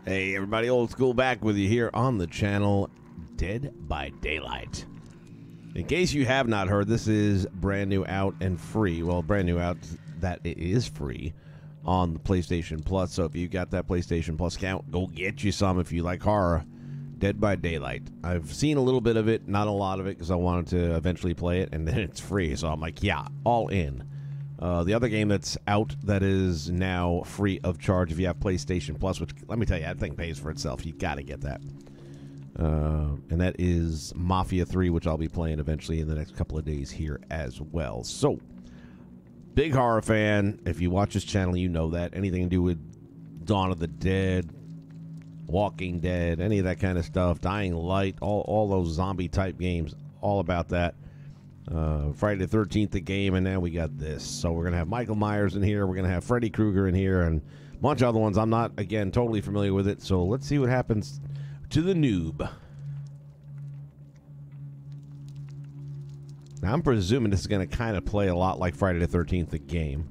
Hey everybody, Old School back with you here on the channel Dead by Daylight. In case you have not heard, this is brand new out and free. Well, brand new out that it is free on the PlayStation Plus. So if you got that PlayStation Plus account, go get you some if you like horror. Dead by Daylight. I've seen a little bit of it, not a lot of it, because I wanted to eventually play it, and then it's free. So I'm like, yeah, all in. The other game that's out that is now free of charge if you have PlayStation Plus, which, let me tell you, that thing pays for itself. You got to get that. And that is Mafia 3, which I'll be playing eventually in the next couple of days here as well. So, big horror fan. If you watch this channel, you know that. Anything to do with Dawn of the Dead, Walking Dead, any of that kind of stuff, Dying Light, all those zombie-type games, all about that. Friday the 13th, the game, and now we got this. So we're going to have Michael Myers in here. We're going to have Freddy Krueger in here, and a bunch of other ones. I'm not, again, totally familiar with it, so let's see what happens to the noob. Now, I'm presuming this is going to kind of play a lot like Friday the 13th, the game,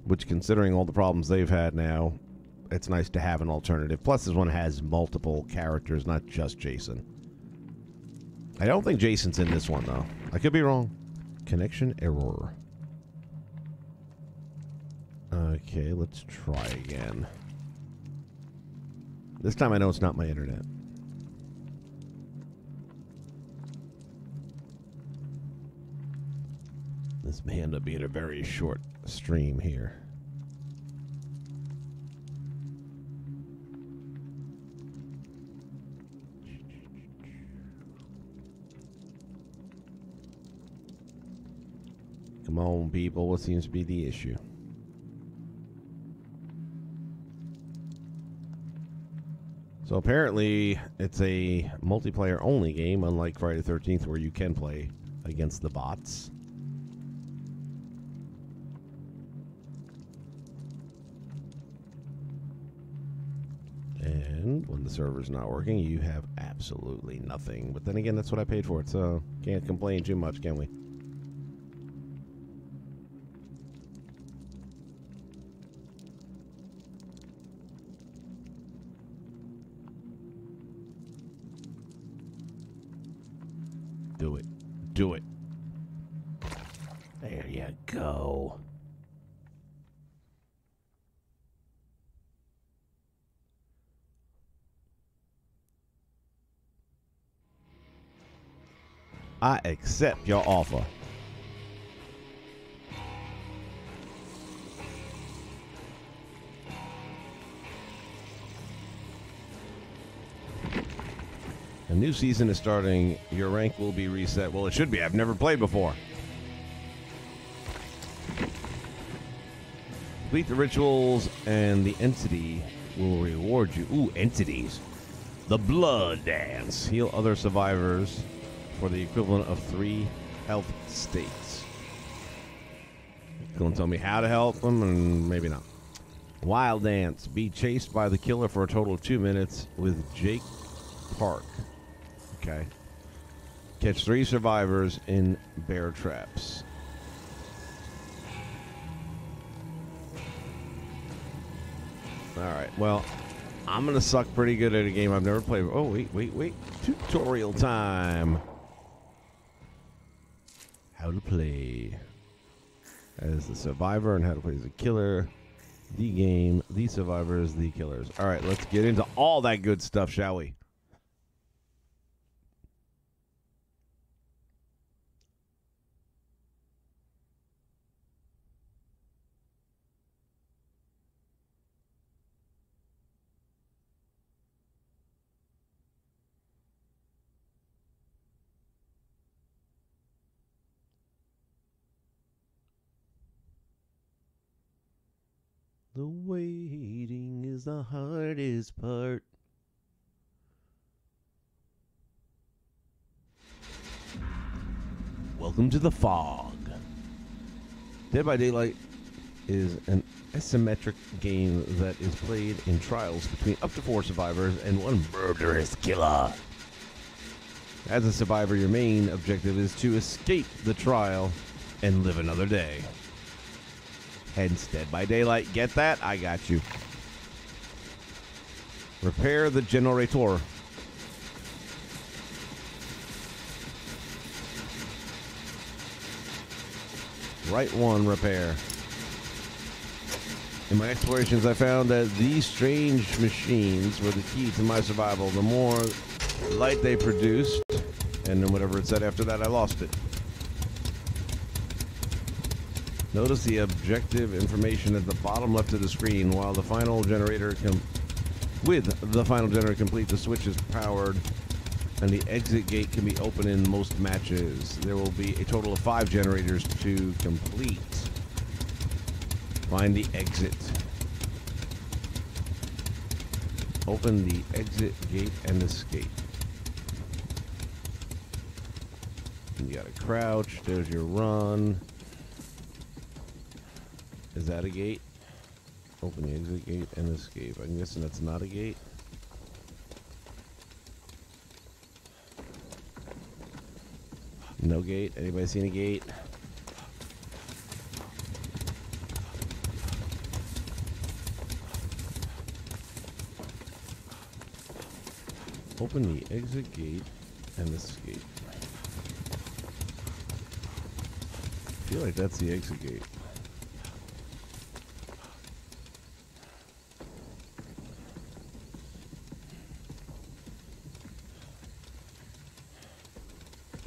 which, considering all the problems they've had now, it's nice to have an alternative. Plus, this one has multiple characters, not just Jason. I don't think Jason's in this one, though. I could be wrong. Connection error. Okay, let's try again. This time I know it's not my internet. This may end up being a very short stream here. Come on, people. What seems to be the issue? So apparently, it's a multiplayer-only game, unlike Friday the 13th, where you can play against the bots. And when the server's not working, you have absolutely nothing. But then again, that's what I paid for it, so can't complain too much, can we? Do it. Do it. There you go. I accept your offer. A new season is starting. Your rank will be reset. Well, it should be. I've never played before. Complete the rituals, and the entity will reward you. Ooh, entities. The Blood Dance. Heal other survivors for the equivalent of 3 health states. Gonna tell me how to help them, and maybe not. Wild Dance. Be chased by the killer for a total of 2 minutes with Jake Park. Okay. Catch 3 survivors in bear traps. Alright, well, I'm going to suck pretty good at a game I've never played. Oh, wait. Tutorial time. How to play as the survivor and how to play as the killer. The game, the survivors, the killers. Alright, let's get into all that good stuff, shall we? The waiting is the hardest part. Welcome to the fog. Dead by Daylight is an asymmetric game that is played in trials between up to 4 survivors and 1 murderous killer. As a survivor, your main objective is to escape the trial and live another day. Hence, Dead by Daylight. Get that? I got you. Repair the generator. Right one, repair. In my explorations, I found that these strange machines were the key to my survival. The more light they produced, and then whatever it said after that, I lost it. Notice the objective information at the bottom left of the screen. While the final generator complete, the switch is powered, and the exit gate can be opened in most matches. There will be a total of 5 generators to complete. Find the exit. Open the exit gate and escape. And you gotta crouch. There's your run. Is that a gate? Open the exit gate and escape. I'm guessing that's not a gate. No gate. Anybody seen a gate? Open the exit gate and escape. I feel like that's the exit gate.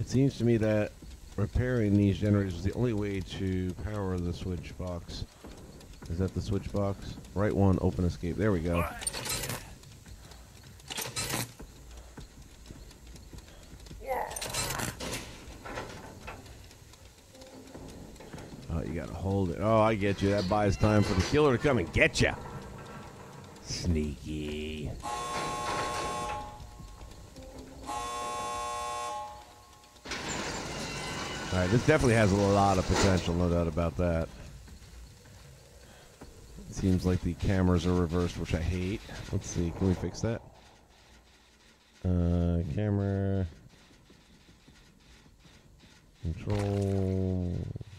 It seems to me that repairing these generators is the only way to power the switch box. Is that the switch box? Right one, open escape. There we go. Oh, you gotta hold it. Oh, I get you. That buys time for the killer to come and get you. Sneaky. Alright, this definitely has a lot of potential, no doubt about that. It seems like the cameras are reversed, which I hate. Let's see, can we fix that? Camera. Control.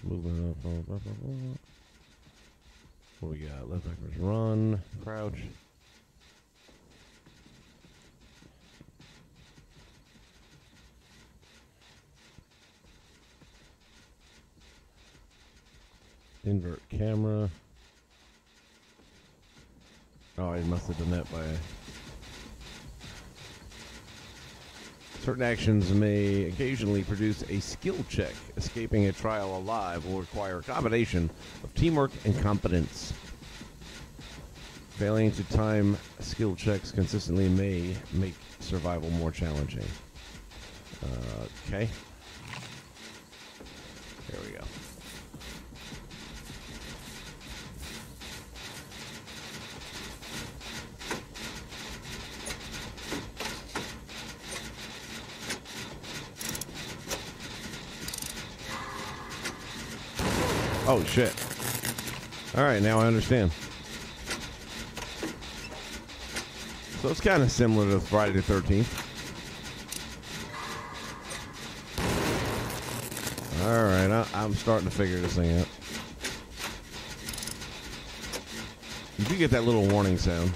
Movement up. What we got? Left backwards run. Crouch. Invert camera. Oh, I must have done that by... Certain actions may occasionally produce a skill check. Escaping a trial alive will require a combination of teamwork and competence. Failing to time skill checks consistently may make survival more challenging. Okay. There we go. Oh, shit. All right, now I understand. So it's kind of similar to Friday the 13th. All right, I'm starting to figure this thing out. You do get that little warning sound.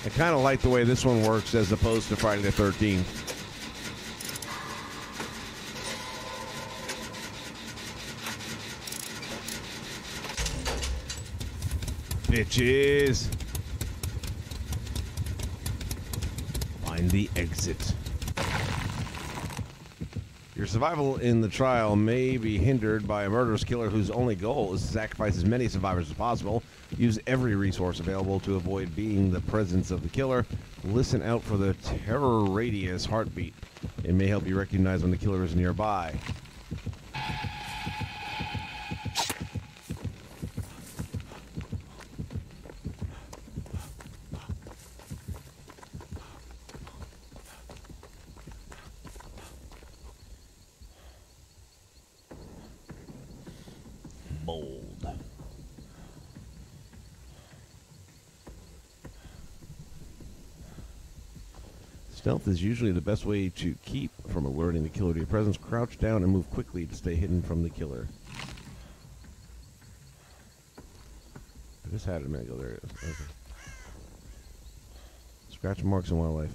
I kind of like the way this one works as opposed to Friday the 13th. Bitches. Find the exit. Your survival in the trial may be hindered by a murderous killer whose only goal is to sacrifice as many survivors as possible. Use every resource available to avoid being the presence of the killer. Listen out for the terror radius heartbeat. It may help you recognize when the killer is nearby. Bold. Stealth is usually the best way to keep from alerting the killer to your presence. Crouch down and move quickly to stay hidden from the killer. I just had it a minute ago. There it is. Okay. Scratch marks in wildlife.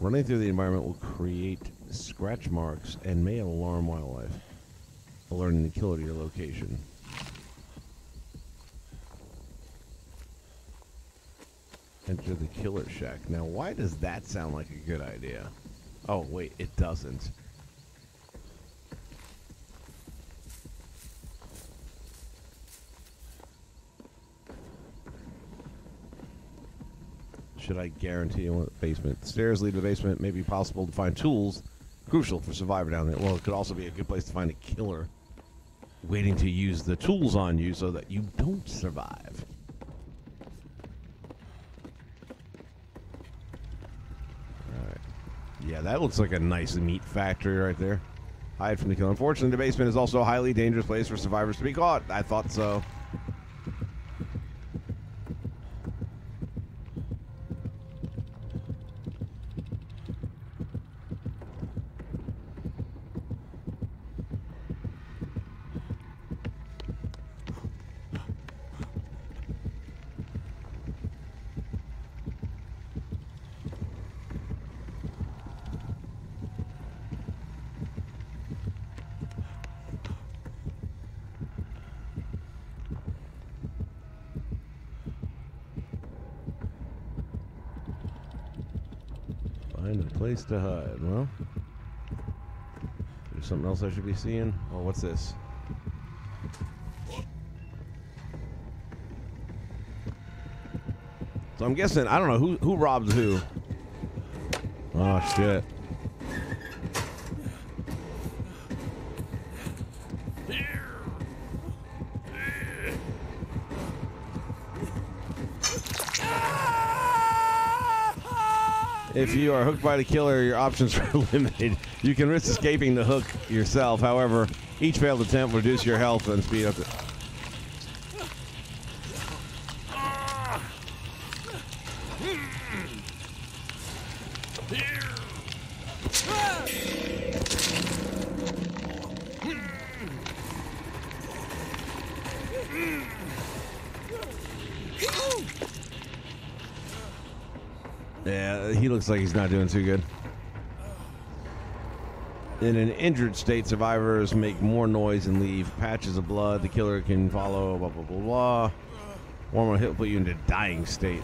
Running through the environment will create scratch marks and may alarm wildlife, alerting the killer to your location. Enter the killer shack. Now, why does that sound like a good idea? Oh, wait, it doesn't. Should I guarantee you the basement? The stairs lead to the basement. It may be possible to find tools. Crucial for survivor down there. Well, it could also be a good place to find a killer waiting to use the tools on you so that you don't survive. Alright. Yeah, that looks like a nice meat factory right there. Hide from the killer. Unfortunately, the basement is also a highly dangerous place for survivors to be caught. I thought so. Find a place to hide. Well, there's something else I should be seeing. Oh, what's this? So I'm guessing, I don't know who robs who. Oh shit. If you are hooked by the killer, your options are limited. You can risk escaping the hook yourself. However, each failed attempt will reduce your health and speed up. Yeah, he looks like he's not doing too good. In an injured state, survivors make more noise and leave patches of blood. The killer can follow, blah, blah, blah, blah. One more hit will put you into a dying state.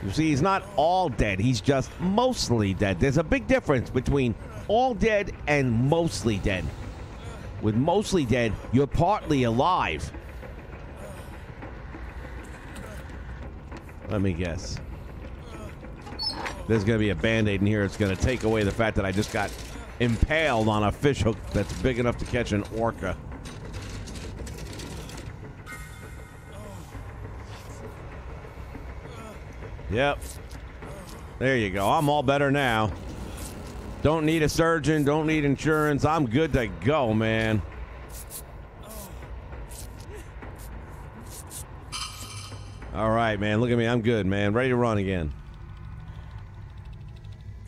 You see, he's not all dead. He's just mostly dead. There's a big difference between all dead and mostly dead. With mostly dead, you're partly alive. Let me guess. There's going to be a Band-Aid in here. It's going to take away the fact that I just got impaled on a fish hook that's big enough to catch an orca. Yep. There you go. I'm all better now. Don't need a surgeon. Don't need insurance. I'm good to go, man. All right, man. Look at me. I'm good, man. Ready to run again.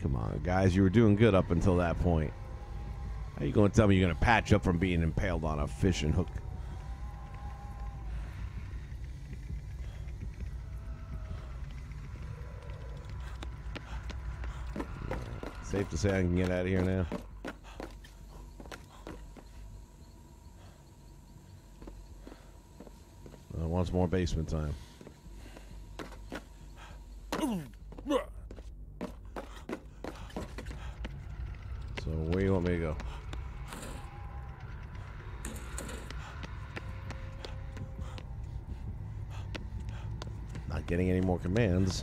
Come on, guys. You were doing good up until that point. How you going to tell me you're going to patch up from being impaled on a fishing hook? Safe to say I can get out of here now. Once more basement time. So where do you want me to go? Not getting any more commands.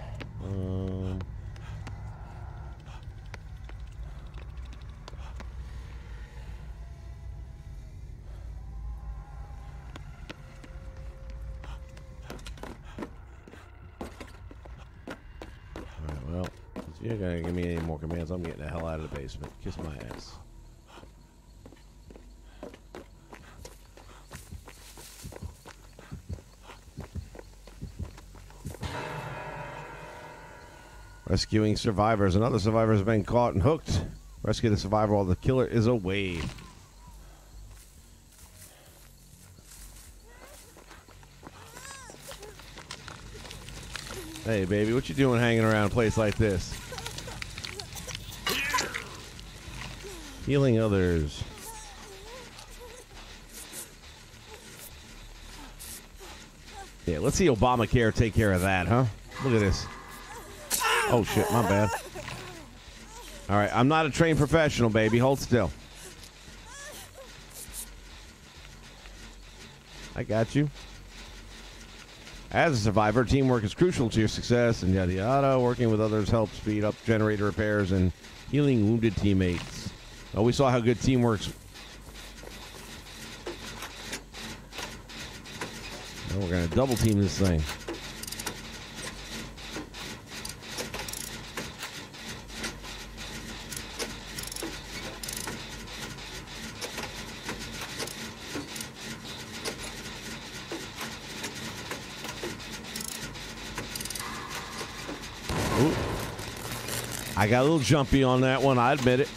If you're gonna give me any more commands, I'm getting the hell out of the basement. Kiss my ass. Rescuing survivors. Another survivor has been caught and hooked. Rescue the survivor while the killer is away. Hey, baby, what you doing hanging around a place like this? Healing others. Yeah, let's see Obamacare take care of that, huh? Look at this. Oh, shit, my bad. All right, I'm not a trained professional, baby. Hold still. I got you. As a survivor, teamwork is crucial to your success, and yada yada. Working with others helps speed up generator repairs and healing wounded teammates. Oh, we saw how good teamwork's. Now we're going to double team this thing. Ooh. I got a little jumpy on that one, I admit it.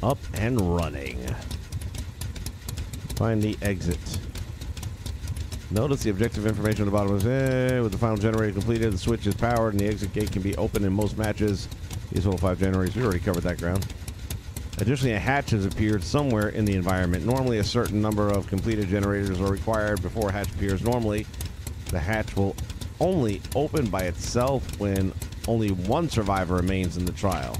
Up and running. Find the exit. Notice the objective information at the bottom is with the final generator completed, the switch is powered, and the exit gate can be opened in most matches. These total 5 generators. We already covered that ground. Additionally, a hatch has appeared somewhere in the environment. Normally, a certain number of completed generators are required before a hatch appears. Normally, the hatch will only open by itself when only one survivor remains in the trial.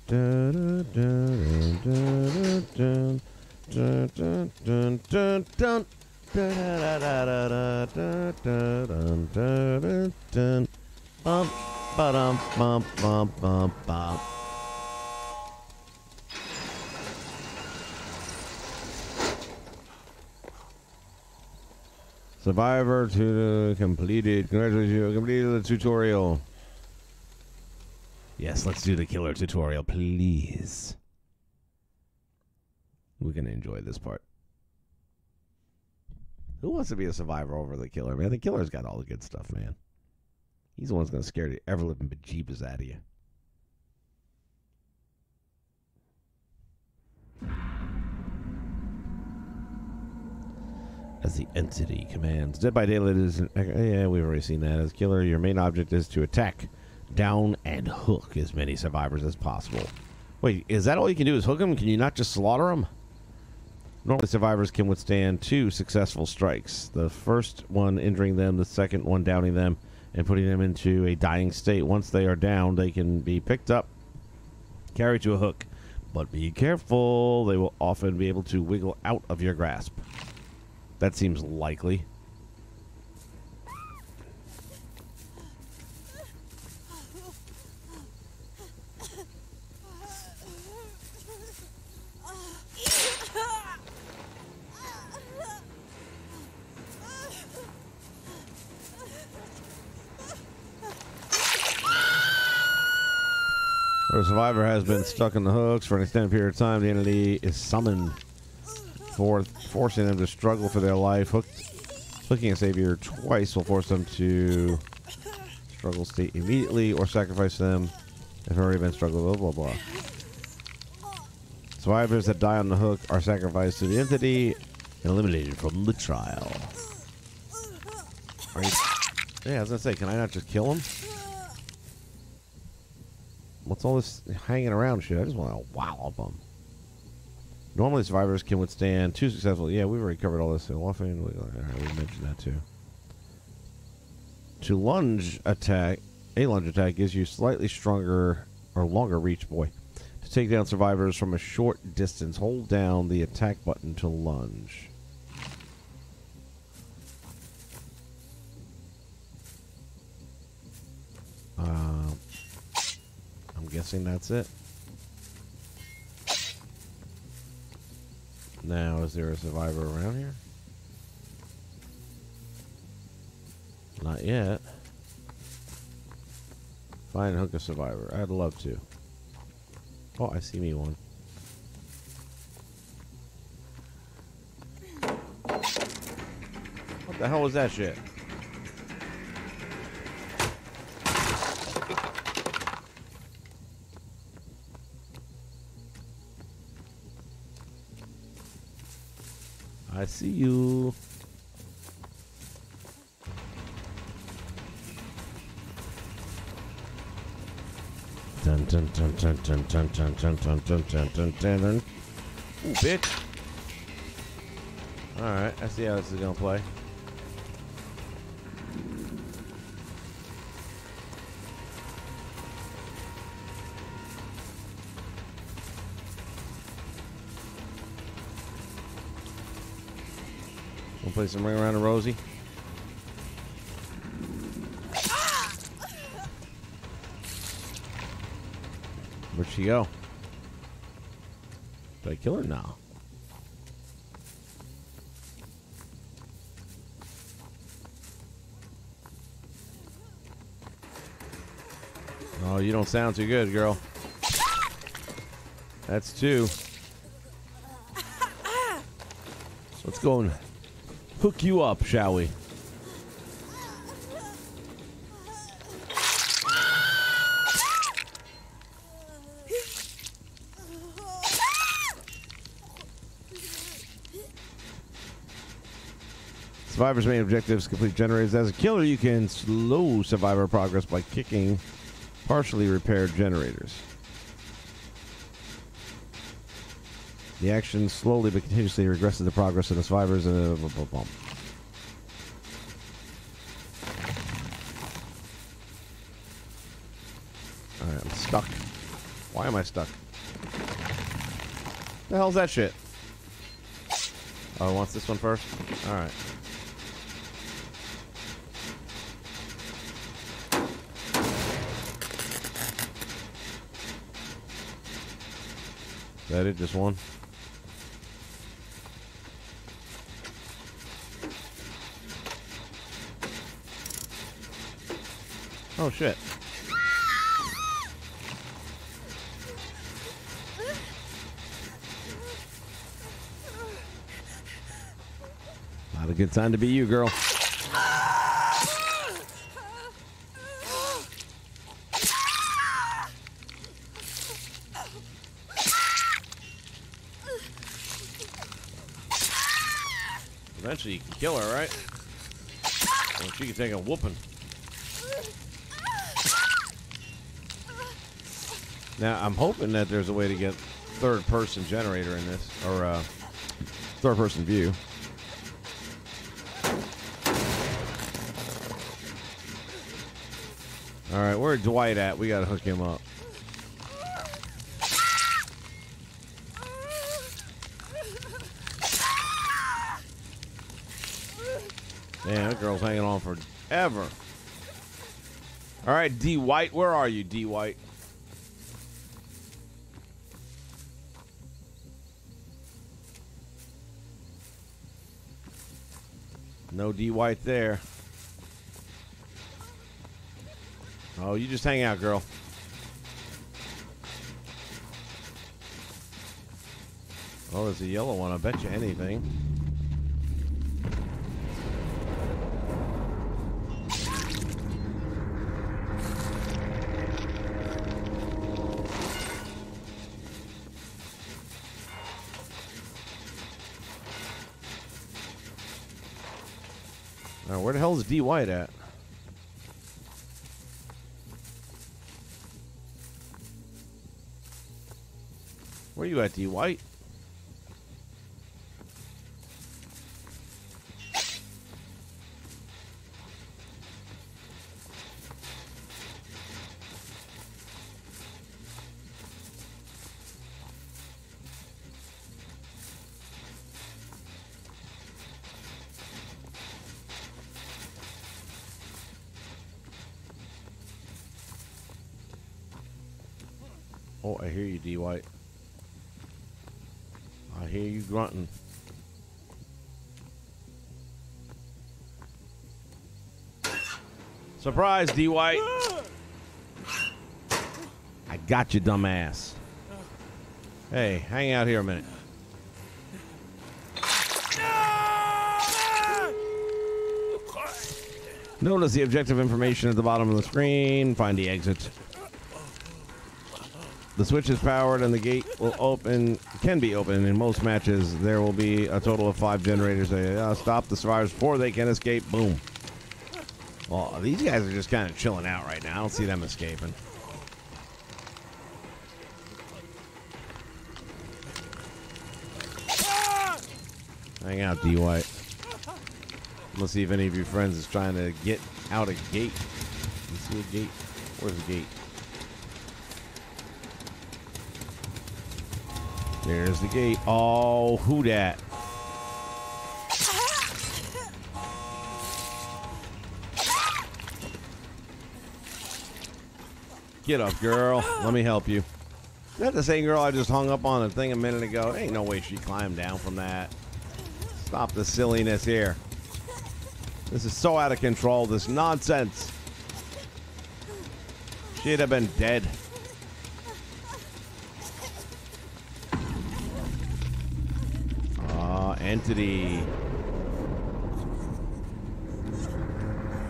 Dun, dun, dun, dun, dun, dun, dun, dun, dun. Bump, ba-dum, bump, bump, bump, bump. Survivor to completed. Congratulations, you completed the tutorial. Yes, let's do the killer tutorial, please. We're going to enjoy this part. Who wants to be a survivor over the killer, man? The killer's got all the good stuff, man. He's the one that's going to scare the ever-living bejeebus out of you. As the entity commands. Dead by Daylight is... Yeah, we've already seen that. As killer, your main object is to attack, down, and hook as many survivors as possible. Wait, is that all you can do is hook them? Can you not just slaughter them? Normally, survivors can withstand 2 successful strikes. The first one injuring them, the second one downing them, and putting them into a dying state. Once they are down, they can be picked up, carried to a hook. But be careful. They will often be able to wiggle out of your grasp. That seems likely. Where a survivor has been stuck in the hooks for an extended period of time, the entity is summoned, forcing them to struggle for their life. Hooking a savior twice will force them to struggle state immediately or sacrifice them if already been struggled. Blah, blah, blah. Survivors that die on the hook are sacrificed to the entity and eliminated from the trial. Are you... Yeah, I was going to say, can I not just kill him? What's all this hanging around shit? I just want to wallop them. Normally, survivors can withstand 2 successful... Yeah, we've already covered all this. We mentioned that too. To lunge attack... A lunge attack gives you slightly stronger or longer reach, boy. To take down survivors from a short distance, hold down the attack button to lunge. I'm guessing that's it. Now, is there a survivor around here? Not yet. Find and hook a survivor. I'd love to. Oh, I see me one. What the hell was that shit? I see you. Dun dun dun dun dun dun dun dun dun dun dun dun dun. Ooh, bitch. Alright, I see how this is gonna play. Wanna play some Ring Around the Rosie? Where'd she go? Did I kill her? No. Oh, you don't sound too good, girl. That's two. Let's go and hook you up, shall we? Survivor's main objectives: complete generators. As a killer, you can slow survivor progress by kicking partially repaired generators. The action slowly but continuously regresses the progress of the survivors. Alright, I'm stuck. Why am I stuck? The hell's that shit? Oh, it wants this one first? Alright. Is that it? Just one? Oh shit. Not a good time to be you, girl. Eventually you can kill her, right? Well, she can take a whooping. Now, I'm hoping that there's a way to get third-person generator in this, or third-person view. All right, where's Dwight at? We gotta hook him up. Man, that girl's hanging on forever. All right, D. White, where are you, D. White? No D. White there. Oh, you just hang out, girl. Oh, there's a yellow one. I bet you anything. Now, where the hell is D. White at? Where you at, D. White? Oh, I hear you, D. White. I hear you grunting. Surprise, D. White. I got you, dumbass. Hey, hang out here a minute. Notice the objective information at the bottom of the screen. Find the exit. The switch is powered and the gate will open, can be opened in most matches. There will be a total of 5 generators. They stop the survivors before they can escape. Boom. Well, these guys are just kind of chilling out right now. I don't see them escaping. Hang out, D. White. Let's see if any of your friends is trying to get out a gate. You see a gate? Where's the gate? There's the gate. Oh, who dat? Get up, girl. Let me help you. Is that the same girl I just hung up on a thing a minute ago? Ain't no way she climbed down from that. Stop the silliness here. This is so out of control, this nonsense. She'd have been dead. Entity.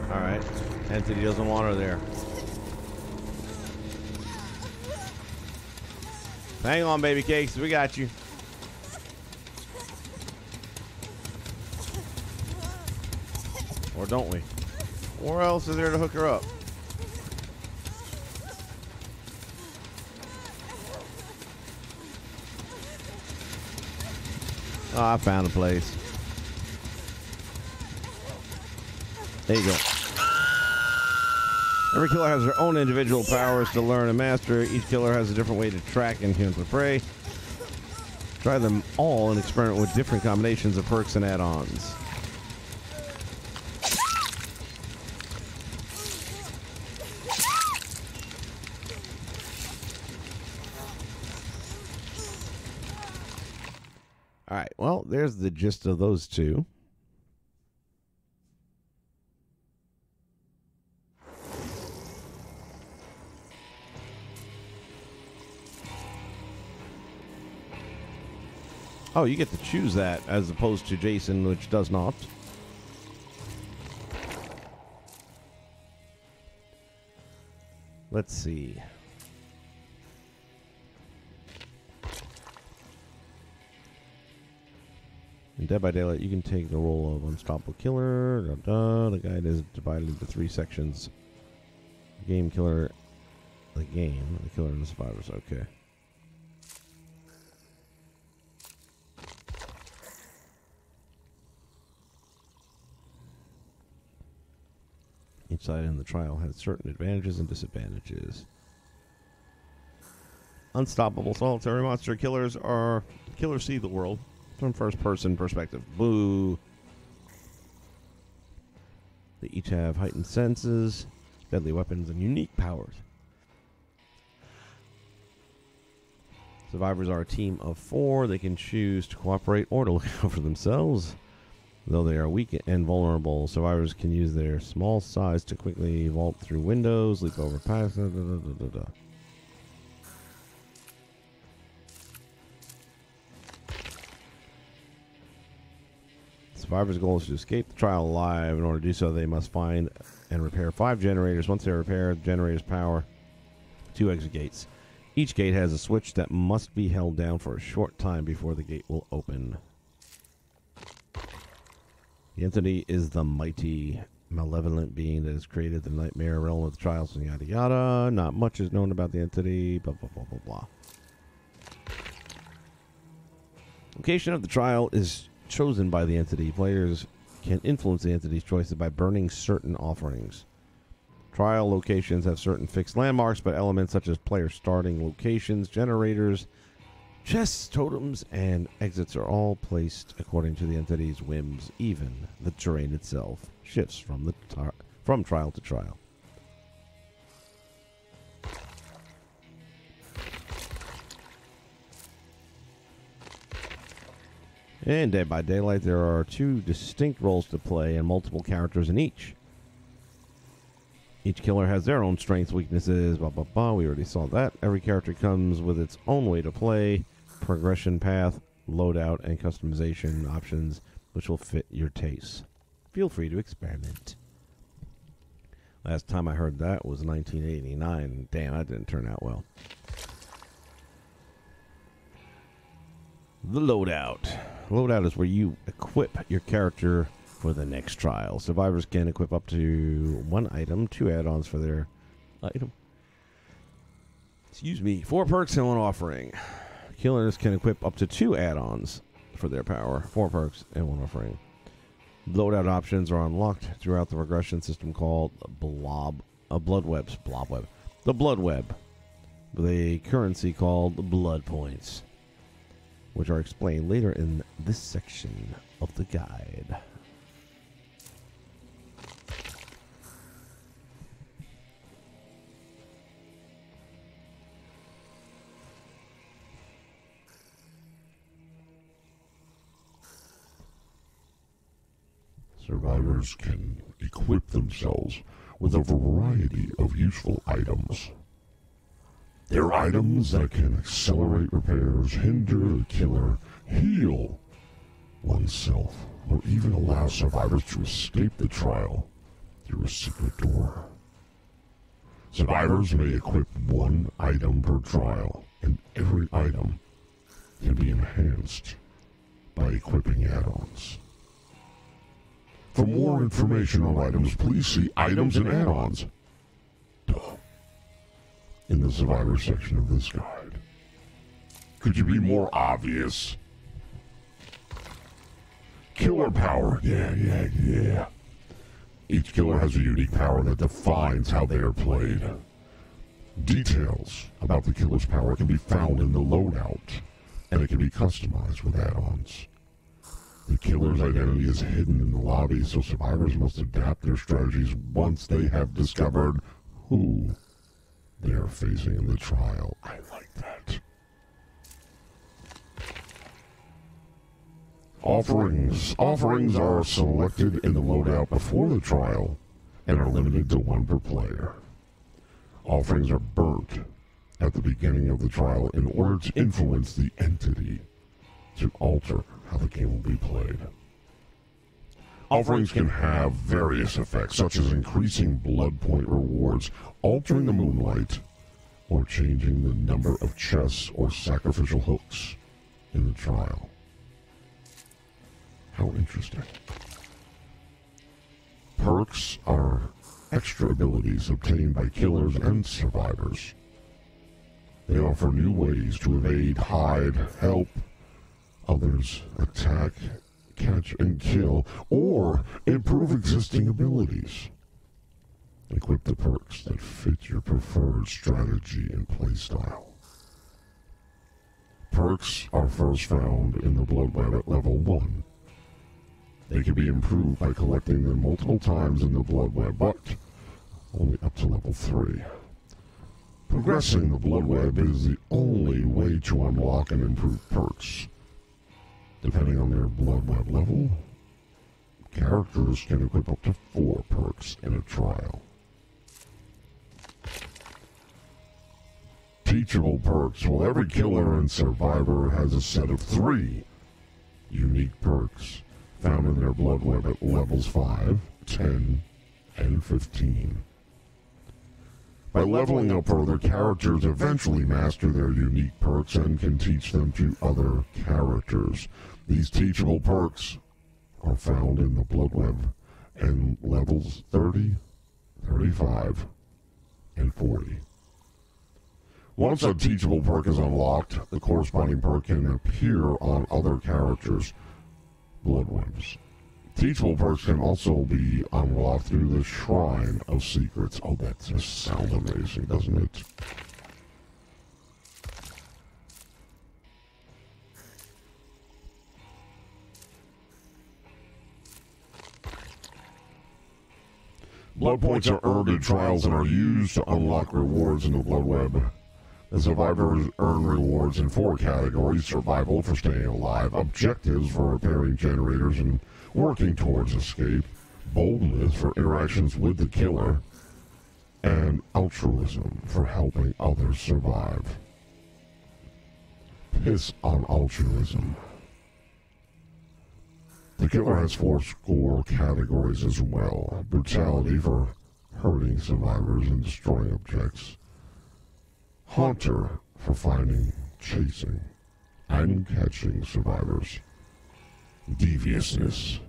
Alright. Entity doesn't want her there. Hang on, baby cakes. We got you. Or don't we? Where else is there to hook her up? Oh, I found a place. There you go. Every killer has their own individual powers to learn and master. Each killer has a different way to track and hunt the prey. Try them all and experiment with different combinations of perks and add-ons. All right, well, there's the gist of those two. Oh, you get to choose that as opposed to Jason, which does not. Let's see. In Dead by Daylight, you can take the role of Unstoppable Killer. The guide is divided into 3 sections. Game Killer, the game, the killer, and the survivors. Okay. Each side in the trial has certain advantages and disadvantages. Unstoppable solitary monster killers are killers see the world from first-person perspective. Boo. They each have heightened senses, deadly weapons, and unique powers. Survivors are a team of 4. They can choose to cooperate or to look out for themselves. Though they are weak and vulnerable, survivors can use their small size to quickly vault through windows, leap over past. Survivors' goal is to escape the trial alive. In order to do so, they must find and repair 5 generators. Once they're repaired, the generators power 2 exit gates. Each gate has a switch that must be held down for a short time before the gate will open. The entity is the mighty, malevolent being that has created the nightmare realm of the trials and yada yada. Not much is known about the entity, blah, blah, blah, blah, blah. Location of the trial is chosen by the entity. Players can influence the entity's choices by burning certain offerings. Trial locations have certain fixed landmarks, but elements such as player starting locations, generators, chests, totems, and exits are all placed according to the entity's whims. Even the terrain itself shifts from trial to trial. In Dead by Daylight, there are 2 distinct roles to play and multiple characters in each. Each killer has their own strengths, weaknesses, blah, blah, blah. We already saw that. Every character comes with its own way to play, progression path, loadout, and customization options, which will fit your tastes. Feel free to experiment. Last time I heard that was 1989. Damn, that didn't turn out well. The loadout. Loadout is where you equip your character for the next trial. Survivors can equip up to 1 item, 2 add-ons for their item. 4 perks and 1 offering. Killers can equip up to 2 add-ons for their power, 4 perks and 1 offering. Loadout options are unlocked throughout the progression system called Blood Web, with a currency called Blood Points, which are explained later in this section of the guide. Survivors can equip themselves with a variety of useful items. They're items that can accelerate repairs, hinder the killer, heal oneself, or even allow survivors to escape the trial through a secret door. Survivors may equip 1 item per trial, and every item can be enhanced by equipping add-ons. For more information on items, please see Items and Add-ons in the Survivor section of this guide. Could you be more obvious? Killer power. Yeah. Each killer has a unique power that defines how they are played. Details about the killer's power can be found in the loadout, and it can be customized with add-ons. The killer's identity is hidden in the lobby, so survivors must adapt their strategies once they have discovered who they are facing in the trial. I like that. Offerings. Offerings are selected in the loadout before the trial and are limited to 1 per player. Offerings are burnt at the beginning of the trial in order to influence the entity to alter how the game will be played. Offerings can have various effects, such as increasing blood point rewards, altering the moonlight, or changing the number of chests or sacrificial hooks in the trial. How interesting. Perks are extra abilities obtained by killers and survivors. They offer new ways to evade, hide, help others, attack, catch, and kill, or improve existing abilities. Equip the perks that fit your preferred strategy and playstyle. Perks are first found in the Blood Web at level 1. They can be improved by collecting them multiple times in the Blood Web, but only up to level 3. Progressing the Blood Web is the only way to unlock and improve perks. Depending on their Blood Web level, characters can equip up to 4 perks in a trial. Teachable perks. Well, every killer and survivor has a set of 3 unique perks found in their Blood Web at levels 5, 10, and 15. By leveling up further, characters eventually master their unique perks and can teach them to other characters. These teachable perks are found in the Blood Web and levels 30, 35, and 40. Once a teachable perk is unlocked, the corresponding perk can appear on other characters' Blood Webs. Teachable perks can also be unlocked through the Shrine of Secrets. Oh, that just sounds amazing, doesn't it? Blood points are earned in trials and are used to unlock rewards in the Blood Web. The survivors earn rewards in 4 categories: survival for staying alive, objectives for repairing generators and working towards escape, boldness for interactions with the killer, and altruism for helping others survive. Piss on altruism. The killer has 4 score categories as well. Brutality for hurting survivors and destroying objects. Haunter for finding, chasing, and catching survivors. Deviousness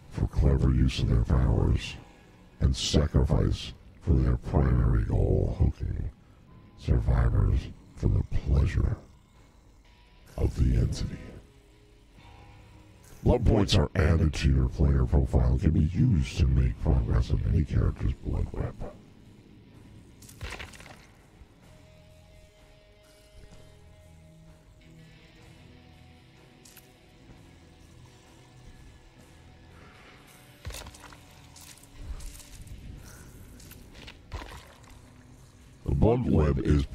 for clever use of their powers. And sacrifice for their primary goal, hooking survivors for the pleasure of the entity. Blood points are added to your player profile and can be used to make progress in any character's blood web. The blood web is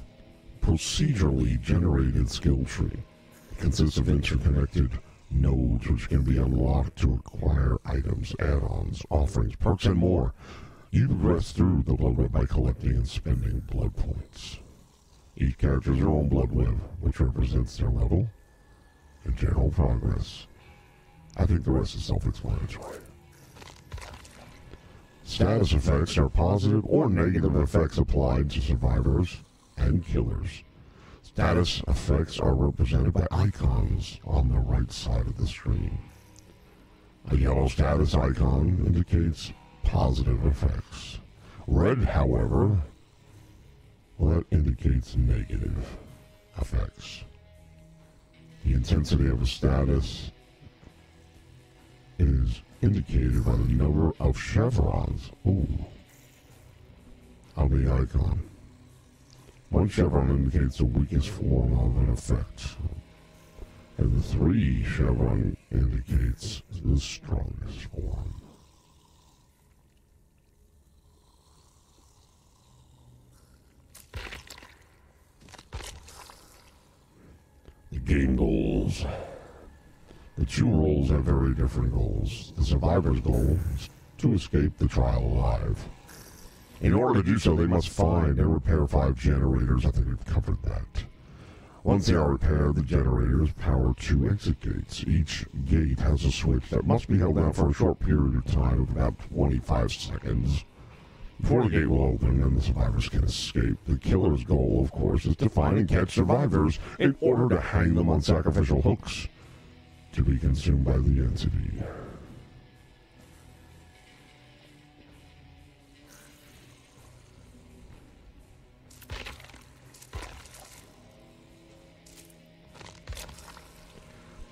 procedurally generated skill tree. It consists of interconnected nodes which can be unlocked to acquire items, add-ons, offerings, perks, and more. You progress through the blood web by collecting and spending blood points. Each character has their own blood web, which represents their level and general progress. I think the rest is self-explanatory. Status effects are positive or negative effects applied to survivors and killers. Status effects are represented by icons on the right side of the screen. A yellow status icon indicates positive effects. Red, however, well, that indicates negative effects. The intensity of a status is indicated by the number of chevrons on the icon. One chevron indicates the weakest form of an effect, and the 3 chevron indicates the strongest form. The game goals. The 2 roles have very different goals. The survivor's goal is to escape the trial alive. In order to do so, they must find and repair 5 generators. I think we've covered that. Once they are repaired, the generators power 2 exit gates. Each gate has a switch that must be held down for a short period of time of about 25 seconds before the gate will open and the survivors can escape. The killer's goal, of course, is to find and catch survivors in order to hang them on sacrificial hooks to be consumed by the entity.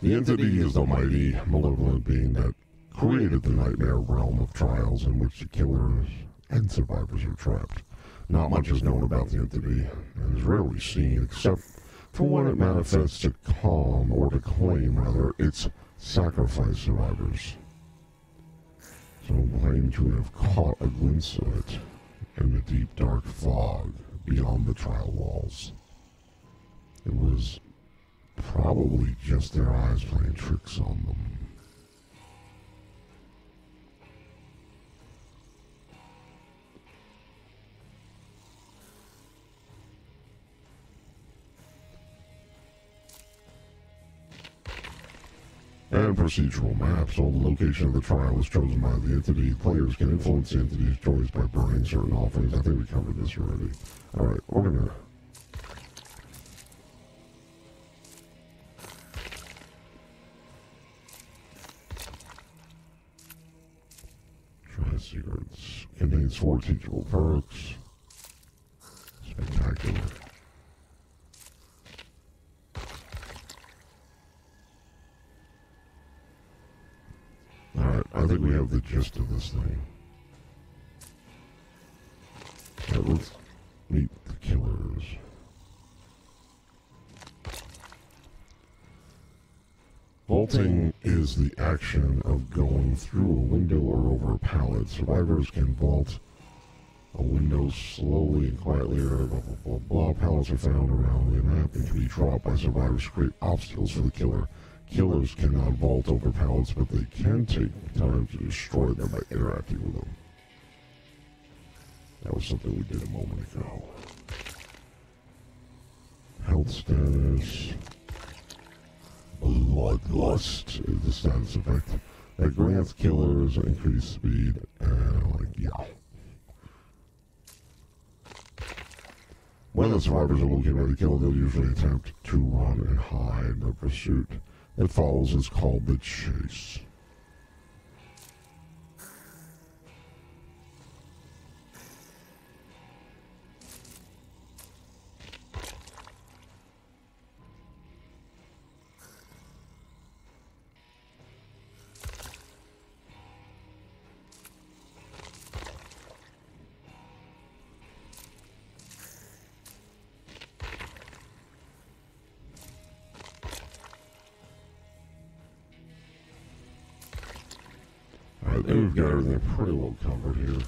The entity is the mighty, malevolent being that created the nightmare realm of trials in which the killers and survivors are trapped. Not much is known about the entity, and is rarely seen except for when it manifests to calm, or to claim rather, its sacrifice survivors. Some claim to have caught a glimpse of it in the deep dark fog beyond the trial walls. It was probably just their eyes playing tricks on them. And procedural maps. All the location of the trial is chosen by the entity. Players can influence the entity's choice by burning certain offerings. I think we covered this already. Alright, we're gonna try secrets. Contains 4 teachable perks. Spectacular. Alright, I think we have the gist of this thing. Alright, let's meet the killers. Vaulting is the action of going through a window or over a pallet. Survivors can vault a window slowly and quietly, blah, blah, blah, blah. Pallets are found around the map and can be dropped by survivors to create obstacles for the killer. Killers cannot vault over pallets, but they can take time to destroy them by interacting with them. That was something we did a moment ago. Health status. Bloodlust is the status effect. That grants killers increased speed and yeah. When the survivors are looking ready to kill, they'll usually attempt to run and hide. The pursuit that follows is called the chase. I think we've got everything pretty well covered here.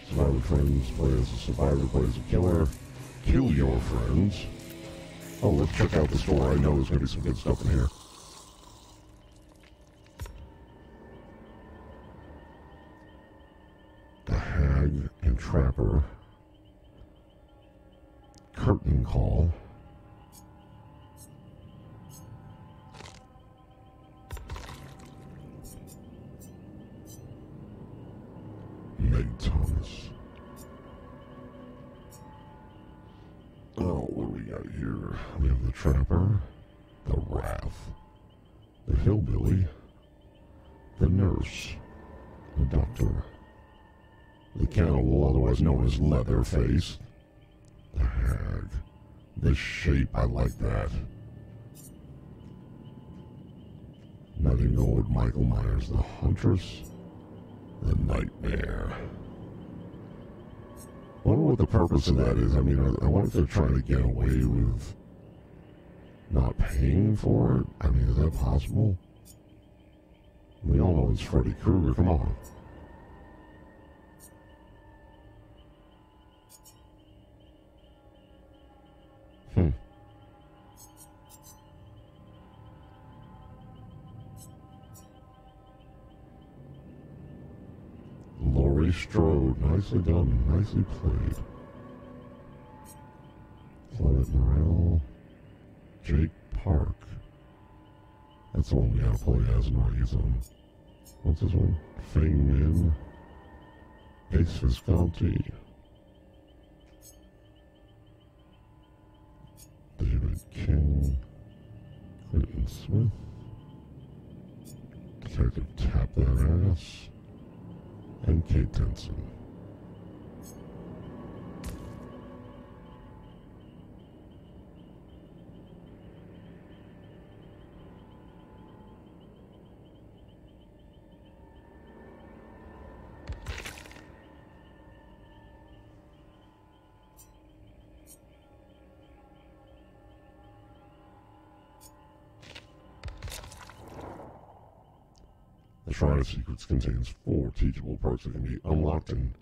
Survivor friends play as a survivor, play as a killer. Kill your friends. Oh, let's check out the store. I know there's going to be some good stuff in here. The Hag and Trapper. Curtain Call. Meg Thomas. Oh, what do we got here? We have the Trapper, the Wrath, the Hillbilly, the Nurse, the Doctor, the Cannibal, otherwise known as Leatherface, the Hag, the Shape, I like that. Nothing Old Michael Myers, the Huntress, the Nightmare. I wonder what the purpose of that is. I mean, I wonder if they're trying to get away with not paying for it. I mean, is that possible? We all know it's Freddy Krueger. Come on. Laurie Strode, nicely done, nicely played. Clement Morrell, Jake Park. That's the one we gotta play as and raise him. What's this one? Feng Min, Ace Visconti, David King, Clinton Smith, Detective Tap That Ass, and Kate Tenson. The Shrine of Secrets contains 4 teachable perks that can be unlocked in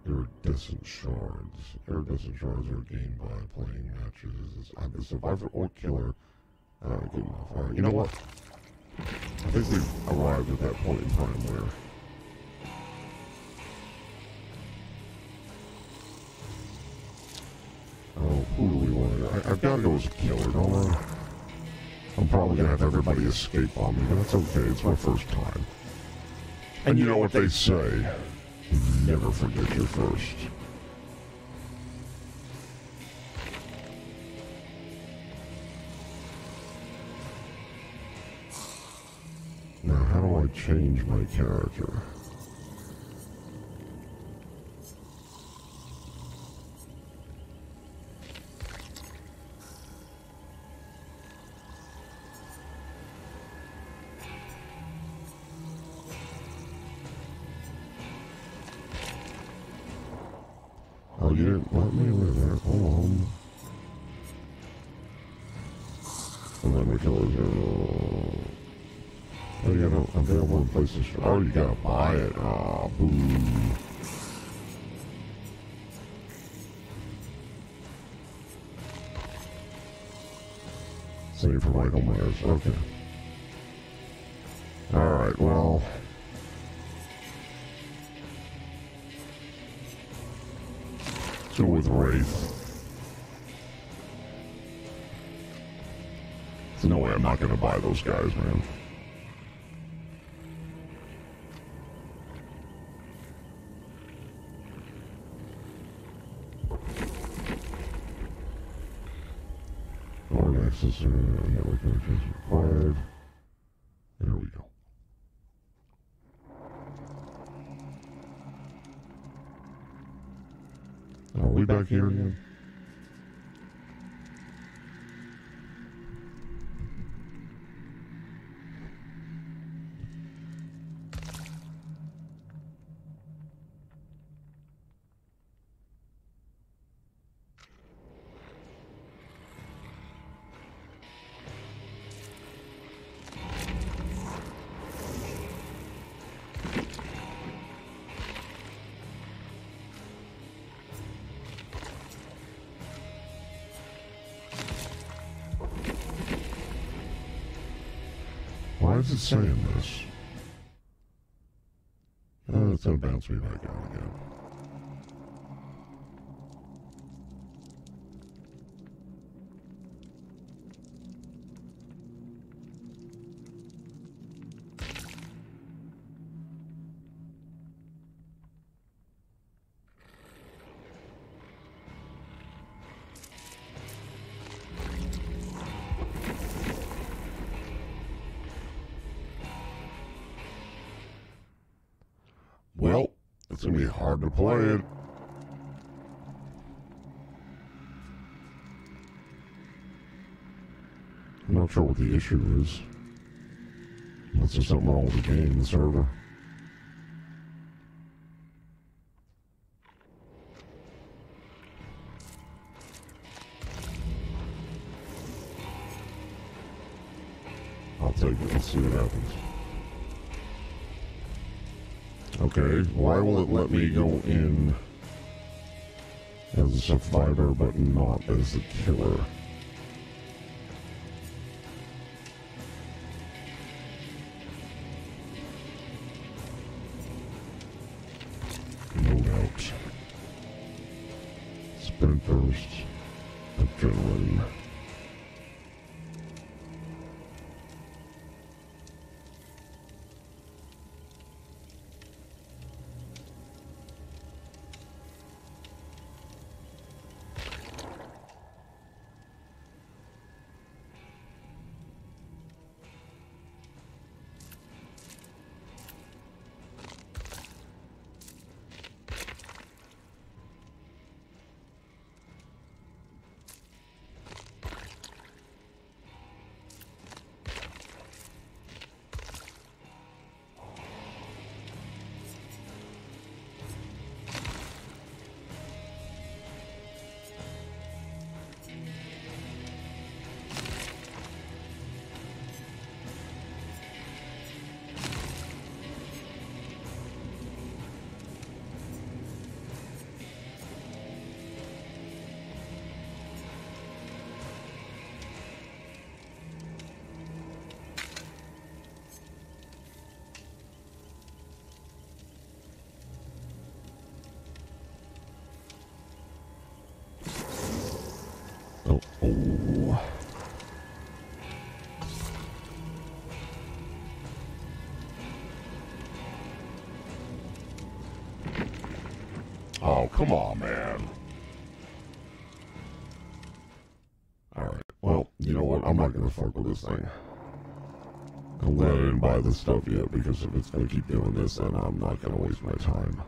iridescent shards. Iridescent shards are gained by playing matches. Either survivor or killer. Good enough. Alright, you know what? I think we've arrived at that point in time where oh, who do we want? I've got to go as a killer, don't I? I'm probably gonna have everybody escape on me, but that's okay, it's my first time. And you know what they say, never forget your first. Now, how do I change my character? Oh, you didn't let me live there. Hold on. And then we kill it. Oh, you got available in places. Oh, you gotta buy it. Ah, boo. Same for Michael Myers. Okay. Alright, well, Let's go with Wraith. There's no way I'm not gonna buy those guys, man. Or access network connections required. There we go. Are we back here again? Why is it saying this? Oh, it's gonna bounce me back out again. Well, it's gonna be hard to play it. I'm not sure what the issue is. Unless there's something wrong with the game, the server. I'll take it. Let's see what happens. Okay, why will it let me go in as a survivor but not as the killer? Load out. Spin first. Adrenaline. Oh. Oh, come on, man. Alright, well, you know what? I'm not gonna fuck with this thing. I'm glad I didn't buy this stuff yet, because if it's gonna keep doing this, then I'm not gonna waste my time.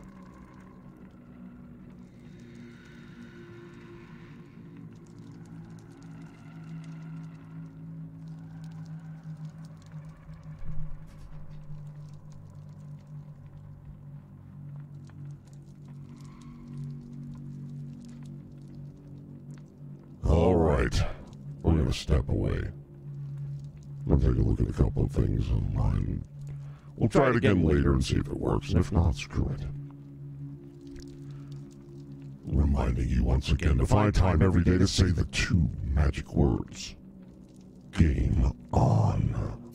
Alright, we're gonna step away. We'll take a look at a couple of things online. We'll try it again later and see if it works, and if not, screw it. Reminding you once again to find time every day to say the 2 magic words. Game on.